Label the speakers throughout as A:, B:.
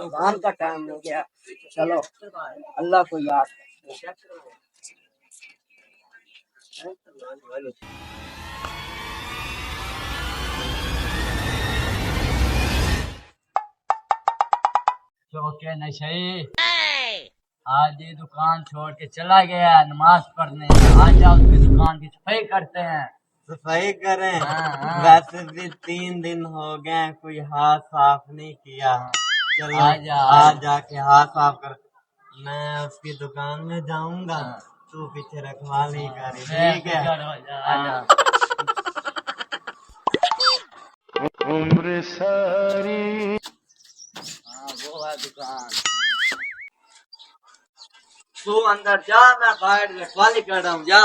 A: अज़ान का टाइम हो गया, चलो अल्लाह को याद
B: चौके नशे आज ये दुकान छोड़ के चला गया नमाज पढ़ने। आज जाओ उसकी दुकान की सफाई करते हैं।
C: सफाई करें।
B: हाँ।
C: वैसे भी 3 दिन हो गए कोई हाथ साफ नहीं किया। चलो आज जाके हाथ साफ कर। मैं उसकी दुकान में जाऊंगा, तू पीछे रखवाली कर। ठीक है।
D: उम्र सारी
B: वो है दुकान।
C: तू अंदर जा, मैं बाहर रखवाली कर रहा हूँ। जा।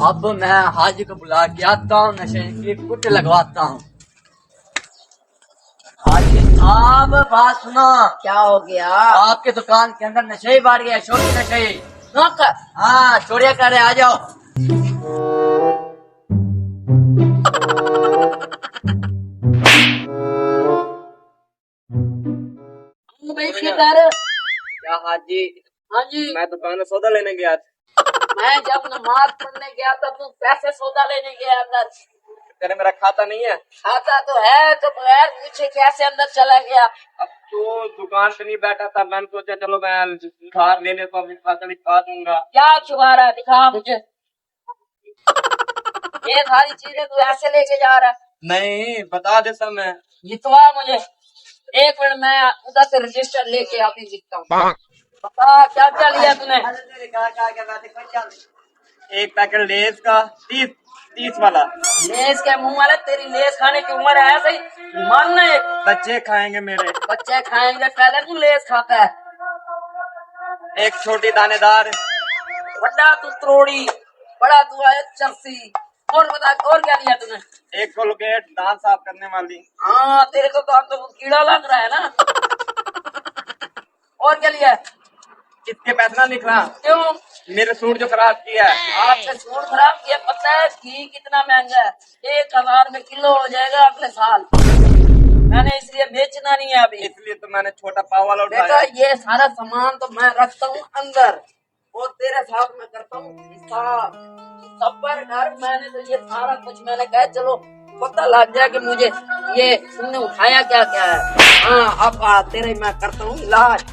B: अब मैं हाजी को बुला के आता हूँ, नशे की कुट लगवाता हूँ। हाजी साहब बात सुनो।
A: क्या हो गया?
B: आपके दुकान के अंदर नशे ही बढ़ गया, छोटी नशे।
A: नौकर
B: हाँ चोरिया कर रहे, आ जाओ।
C: क्या हाजी?
A: हाँ जी,
C: मैं दुकान में सौदा लेने गया था।
A: मैं जब नमाज पढ़ने गया था तुम पैसे सौदा लेने गया अंदर।
C: तेरे मेरा खाता नहीं है।
A: खाता तो है, तो बगैर पूछे कैसे अंदर चला गया?
C: अब तो दुकान पे नहीं बैठा था, मैंने सोचा चलो मैं उधार ले लेता हूँ, खाता दिखा दूंगा।
A: क्या छुपा रहा है, दिखा मुझे। ये सारी चीजें तू ऐसे लेके जा रहा है?
C: नहीं बता देता मैं।
A: जितवा मुझे। एक मिनट, मैं उधर से रजिस्टर लेके आती दिखता हूँ। बता क्या क्या लिया तूने?
C: एक पैकेट लेस का 30 वाला।
A: लेस के मुंह वाले, तेरी लेस खाने की उम्र है सही? मानना एक
C: बच्चे खाएंगे मेरे।
A: बच्चे खाएंगे, पहले तू लेस खाता है।
C: एक छोटी दानेदार।
A: बड़ा तू त्रोड़ी, बड़ा तू है चरसी। और बता, और क्या लिया तूने?
C: एक कोलगेट दांत साफ करने वाली।
A: हाँ तेरे को तो कीड़ा लग रहा है ना। और क्या लिया?
C: इसके पैसे ना लिख रहा।
A: क्यों?
C: मेरे सूट जो खराब किया है।
A: आपका सूट खराब किया? पता है घी कितना महंगा है? 1000 में किलो हो जाएगा अगले साल। मैंने इसलिए बेचना नहीं है अभी।
C: इसलिए तो मैंने छोटा पाव वाला उठाया।
A: देखो ये सारा सामान तो मैं रखता हूँ अंदर, और तेरे साथ मैं करता हूँ हिसाब। सब पर घर मैंने तो ये सारा कुछ मैंने कहा चलो पता लग जाए कि मुझे ये तुमने उठाया क्या क्या है। हाँ अब तेरे मैं करता हूँ इलाज।